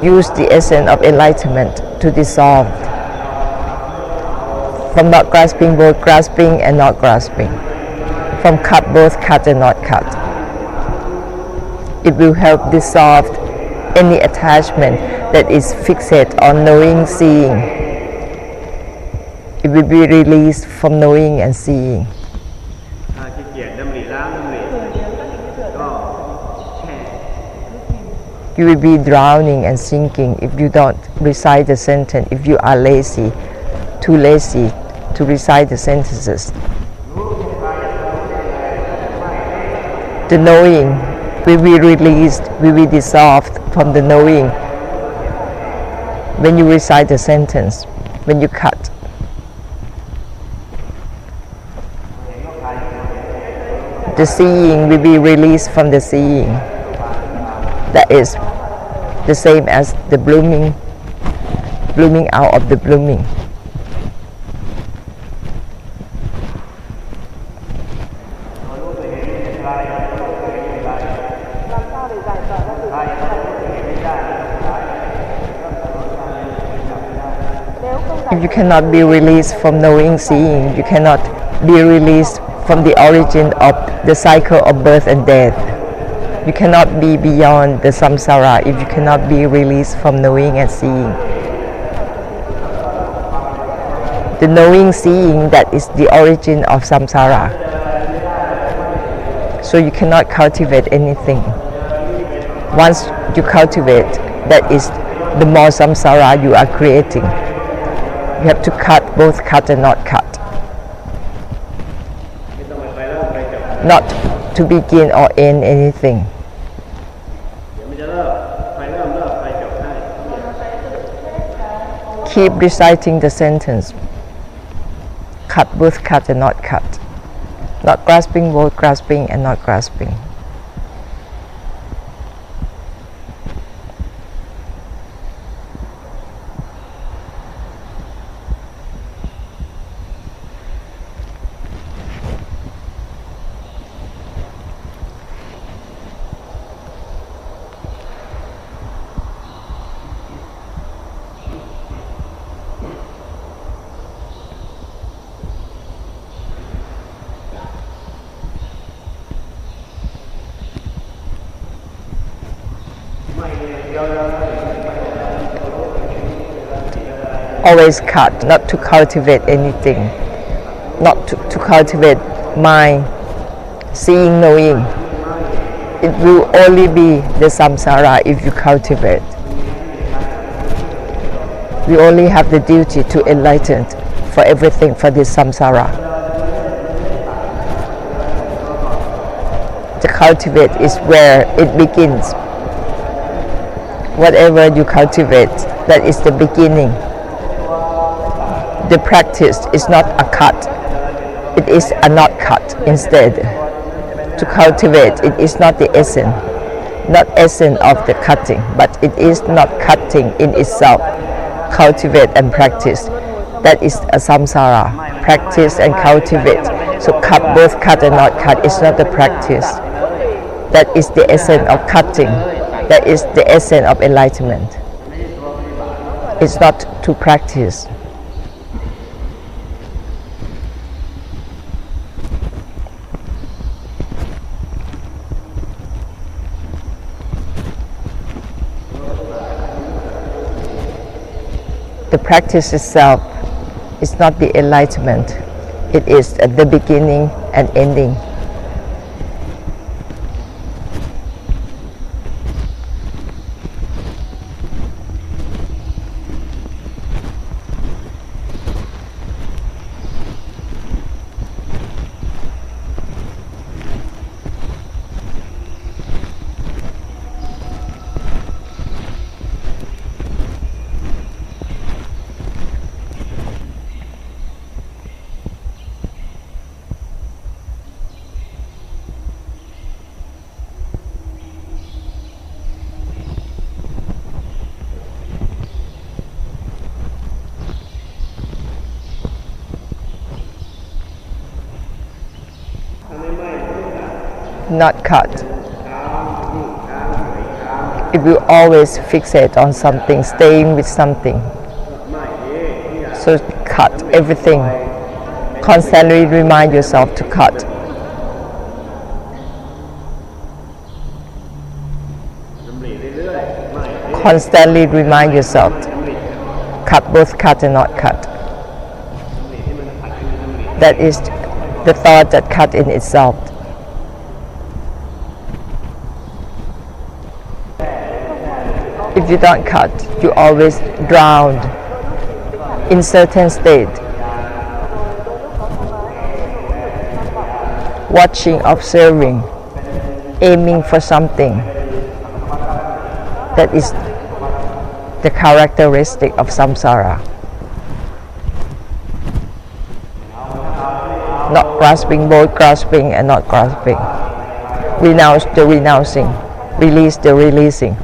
use the essence of enlightenment to dissolve from not grasping, both grasping and not grasping, from cut, both cut and not cut. It will help dissolve any attachment that is fixed on knowing, seeing. It will be released from knowing and seeing. You will be drowning and sinking if you don't recite the sentence, if you are lazy, too lazy to recite the sentences. The knowing will be released, will be dissolved from the knowing when you recite the sentence, when you cut. The seeing will be released from the seeing. That is the same as the blooming out of the blooming. If you cannot be released from knowing, seeing, you cannot be released from the origin of the cycle of birth and death. You cannot be beyond the samsara if you cannot be released from knowing and seeing. The knowing, seeing, that is the origin of samsara. So you cannot cultivate anything. Once you cultivate, that is the more samsara you are creating. You have to cut, both cut and not cut. Not to begin or end anything. Keep reciting the sentence. Cut, both cut and not cut. Not grasping, both grasping and not grasping. Always cut, not to cultivate anything, not to cultivate mind, seeing, knowing. It will only be the samsara if you cultivate. We only have the duty to enlighten for everything for this samsara. To cultivate is where it begins. Whatever you cultivate, that is the beginning. The practice is not a cut, it is a not cut instead. To cultivate, it is not the essence, not essence of the cutting, but it is not cutting in itself. Cultivate and practice, that is a samsara. Practice and cultivate. So cut, both cut and not cut, is not the practice. That is the essence of cutting. That is the essence of enlightenment. It's not to practice. The practice itself is not the enlightenment. It is the beginning and ending. Not cut. If you always fixate on something, staying with something, so cut everything. Constantly remind yourself to cut. Constantly remind yourself to cut, both cut and not cut. That is the thought that cut in itself. If you don't cut, you always drown in certain state. Watching, observing, aiming for something. That is the characteristic of samsara. Not grasping, both grasping and not grasping. Renounce the renouncing, release the releasing.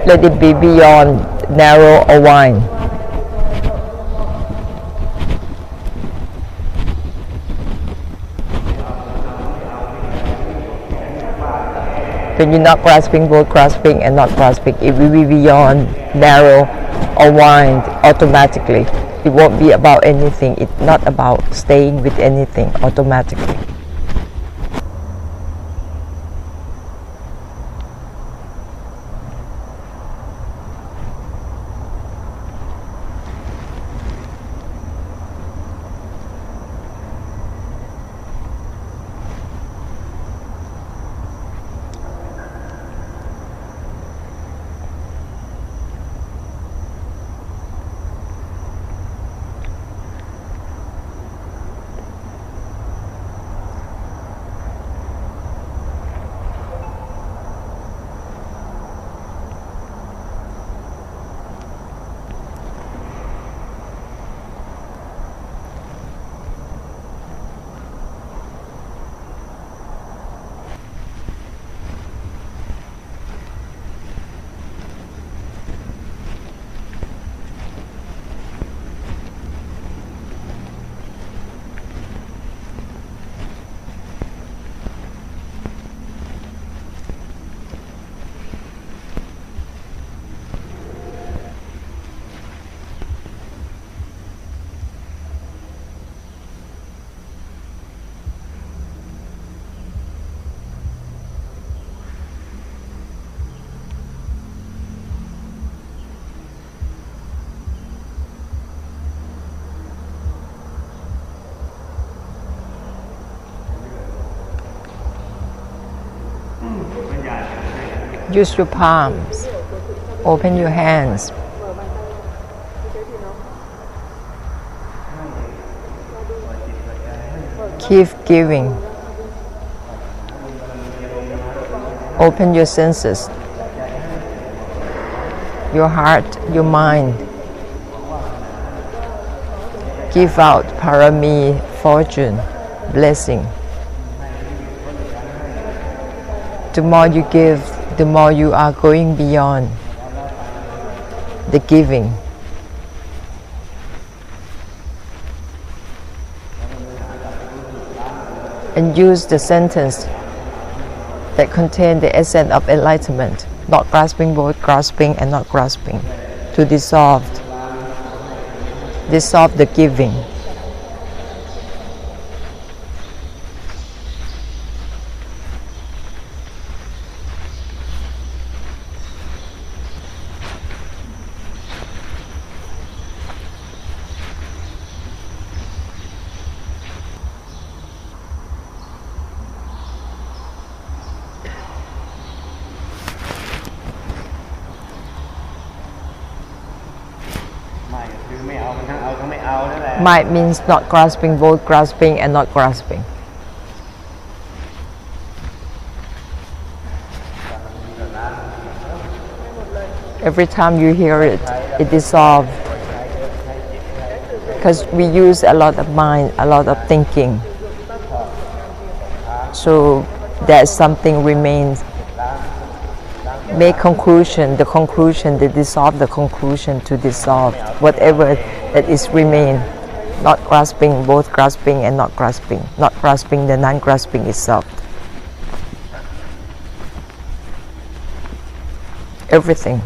Let it be beyond, narrow or wide. When you're not grasping, both grasping and not grasping, it will be beyond, narrow or wide automatically. It won't be about anything. It's not about staying with anything automatically. Use your palms. Open your hands. Keep giving. Open your senses, your heart, your mind. Give out parami, fortune, blessing. The more you give, the more you are going beyond the giving. And use the sentence that contain the essence of enlightenment, not grasping, both grasping and not grasping, to dissolve the giving. Might means not grasping, both grasping and not grasping. Every time you hear it, it dissolves. Because we use a lot of mind, a lot of thinking. So there's something remains. Make conclusion, they dissolve the conclusion to dissolve. Whatever that is remain, not grasping, both grasping and not grasping the non-grasping itself. Everything.